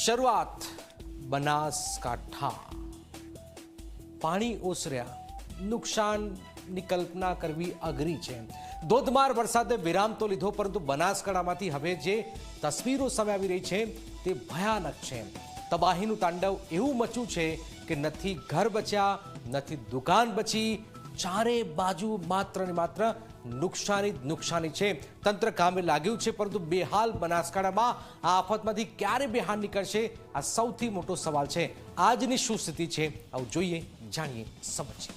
શરૂઆત બનાસકાંઠા. પાણી ઓસર્યા, નુકસાનની કલ્પના કરવી અઘરી છે. ધોધમાર વરસાદે વિરામ તો લીધો, પરંતુ બનાસકાંઠામાંથી હવે જે તસવીરો સામે આવી રહી છે તે ભયાનક છે. તબાહીનું તાંડવ એવું મચ્યું છે કે નથી ઘર બચ્યા, નથી દુકાન બચી, ચારે બાજુ માત્ર ને માત્ર નુકસાની છે. તંત્ર કામે લાગ્યું છે, પરંતુ બેહાલ બનાસકાંઠામાં આ આફતમાંથી ક્યારે બહાર નીકળશે, આ સૌથી મોટો સવાલ છે. આજની શું સ્થિતિ છે, આવું જોઈએ, જાણીએ, સમજીએ.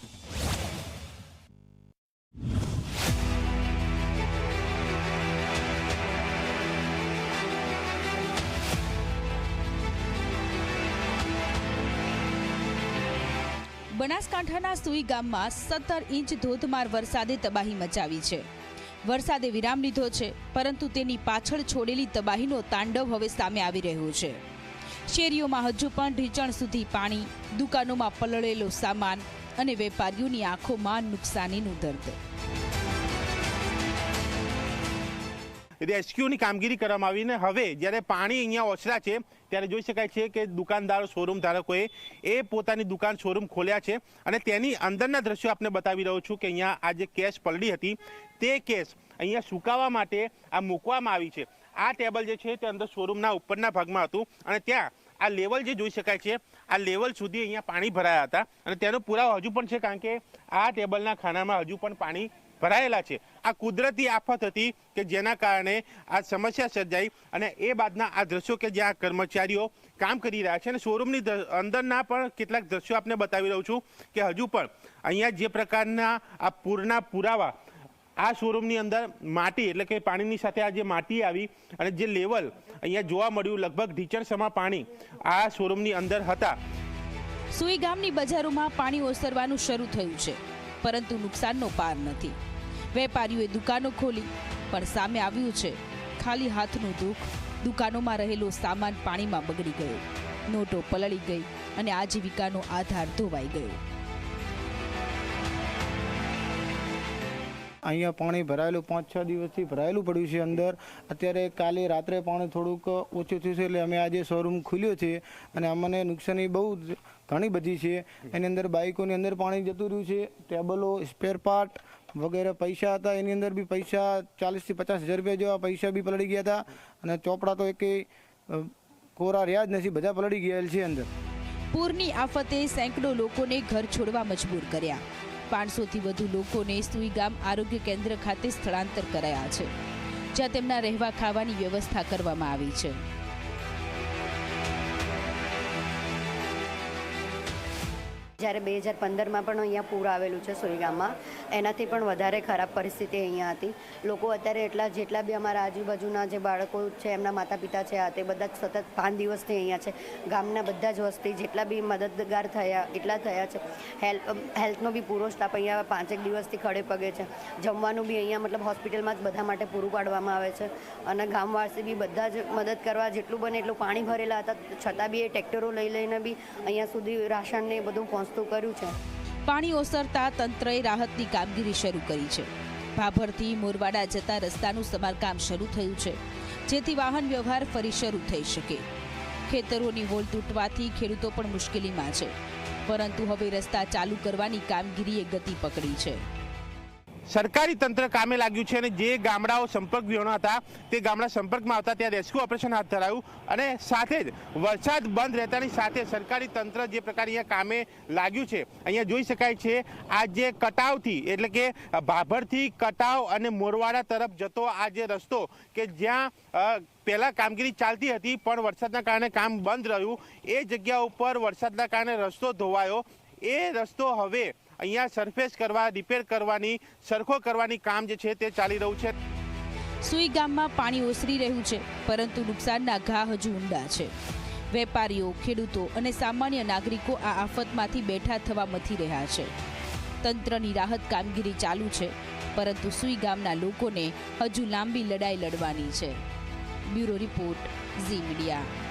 બનાસકાંઠાના સુઈ ગામમાં 17 ઇંચ ધોધમાર વરસાદે તબાહી મચાવી છે. વરસાદે વિરામ લીધો છે, પરંતુ તેની પાછળ છોડેલી તબાહીનો તાંડવ હવે સામે આવી રહ્યો છે. શેરીઓમાં હજુ પણ ઢીંચણ સુધી પાણી, દુકાનોમાં પલળેલો સામાન અને વેપારીઓની આંખોમાં નુકસાનીનું દર્દ. રેસ્ક્યુની કામગીરી કરવામાં આવીને હવે જ્યારે પાણી અહીંયા ઓછરા છે ત્યારે જોઈ શકાય છે કે દુકાનદારો, શોરૂમ ધારકોએ પોતાની દુકાન, શોરૂમ ખોલ્યા છે અને તેની અંદરના દ્રશ્યો આપને બતાવી રહ્યો છું કે અહીંયા આ જે કેસ પલળી હતી તે કેસ અહીંયા સુકાવા માટે આ મૂકવામાં આવી છે. આ ટેબલ જે છે તે અંદર શોરૂમના ઉપરના ભાગમાં હતું અને ત્યાં આ લેવલ જે જોઈ શકાય છે, આ લેવલ સુધી અહીંયા પાણી ભરાયા હતા અને તેનો પુરાવો હજુ પણ છે, કારણ કે આ ટેબલના ખાનામાં હજુ પણ પાણી ભરાયેલા છે. આ કુદરતી આફત હતી કે જેના કારણે આ સમસ્યા સર્જાઈ અને એ બાદના આ દ્રશ્યો કે જ્યાં કર્મચારીઓ કામ કરી રહ્યા છે અને શોરૂમની અંદરના પણ કેટલાક દ્રશ્યો આપને બતાવી રહ્યો છું કે હજુ પણ અહીંયા જે પ્રકારના આ પૂરના પુરાવા, આ શોરૂમની અંદર માટી એટલે કે પાણીની સાથે આ જે માટી આવી અને જે લેવલ અહીંયા જોવા મળ્યું, લગભગ ઢીંચણસમા પાણી આ શોરૂમની અંદર હતા. સુઈ ગામની બજારોમાં પાણી ઓસરવાનું શરૂ થયું છે, પરંતુ નુકસાનનો પાર નથી. વેપારીઓએ દુકાનો ખોલી, પણ સામે આવ્યું છે ખાલી હાથનું દુઃખ. દુકાનોમાં રહેલો સામાન પાણીમાં બગડી ગયો, નોટો પલળી ગઈ અને આજીવિકાનો આધાર ધોવાઈ ગયો. અહીંયા પાણી ભરાયેલું 5-6 દિવસથી ભરાયેલું પડ્યું છે અંદર. અત્યારે કાલે રાત્રે પાણી થોડુંક ઓછું થયું છે એટલે અમે આજે શોરૂમ ખુલ્યો છે અને અમને નુકસાની બહુ ઘણી બધી છે. એની અંદર બાઇકોની અંદર પાણી જતું રહ્યું છે, ટેબલો, સ્પેર પાર્ટ વગેરે પૈસા હતા એની અંદર બી પૈસા 40,000 થી 50,000 રૂપિયા જેવા પૈસા બી પલળી ગયા હતા અને ચોપડા તો એકેય કોરા રહ્યા જ નથી, બધા પલળી ગયેલ છે અંદર. પૂરની આફતે સેંકડો લોકોને ઘર છોડવા મજબૂર કર્યા. 500થી વધુ લોકોને સુઈ ગામ આરોગ્ય કેન્દ્ર ખાતે સ્થળાંતર કરાયા છે, જ્યાં તેમના રહેવા ખાવાની વ્યવસ્થા કરવામાં આવી છે. જ્યારે 2015માં પણ અહીંયા પૂર આવેલું છે સુઈ ગામમાં, એનાથી પણ વધારે ખરાબ પરિસ્થિતિ અહીંયા હતી. લોકો અત્યારે જેટલા બી અમારા આજુબાજુના જે બાળકો છે, એમના માતા પિતા છે, તે બધા સતત 5 દિવસથી અહીંયા છે. ગામના બધા જ વસ્તી જેટલા બી મદદગાર થયા એટલા થયા છે. હેલ્થનો બી પૂરો સ્ટાફ અહીંયા 5 દિવસથી ખડે પગે છે. જમવાનું બી અહીંયા મતલબ હોસ્પિટલમાં જ બધા માટે પૂરું પાડવામાં આવે છે અને ગામવાસી બી બધા જ મદદ કરવા જેટલું બને એટલું. પાણી ભરેલા હતા છતાં બી એ ટ્રેક્ટરો લઈને બી અહીંયા સુધી રાશન ને બધું કર્યું છે. પાણી ઓસરતા તંત્રએ રાહતની કામગીરી શરૂ કરી છે. ભાભરથી મોરવાડા જતા રસ્તાનું સમારકામ શરૂ થયું છે, જેથી વાહન વ્યવહાર ફરી શરૂ થઈ શકે. ખેતરોની હોલ તૂટવાથી ખેડૂતો પણ મુશ્કેલીમાં છે, પરંતુ હવે રસ્તા ચાલુ કરવાની કામગીરીએ ગતિ પકડી છે. સરકારી તંત્ર કામે લાગ્યું છે અને જે ગામડાઓ સંપર્ક વિહોણા હતા તે ગામડા સંપર્કમાં આવતા ત્યાં રેસ્ક્યુ ઓપરેશન હાથ ધરાયું અને સાથે જ વરસાદ બંધ રહેતાની સાથે સરકારી તંત્ર જે પ્રકારે અહીંયા કામે લાગ્યું છે. અહીંયા જોઈ શકાય છે આ જે કટાવથી એટલે કે ભાભરથી કટાવ અને મોરવાડા તરફ જતો આ જે રસ્તો કે જ્યાં પહેલાં કામગીરી ચાલતી હતી પણ વરસાદના કારણે કામ બંધ રહ્યું, એ જગ્યા ઉપર વરસાદના કારણે રસ્તો ધોવાયો. એ રસ્તો હવે અહીંયા સરફેસ કરવા, રિપેર કરવાની, સરખો કરવાની કામ જે છે તે ચાલી રહ્યું છે. સુઈ ગામમાં પાણી ઓસરી રહ્યું છે, પરંતુ નુકસાનના ઘા હજુ ઊંડા છે. વેપારીઓ, ખેડૂતો અને સામાન્ય નાગરિકો આ આફતમાંથી બેઠા થવા મથી રહ્યા છે. તંત્રની રાહત કામગીરી ચાલુ છે, પરંતુ સુઈ ગામના લોકોને હજુ લાંબી લડાઈ લડવાની છે. Bureau report, Zee media.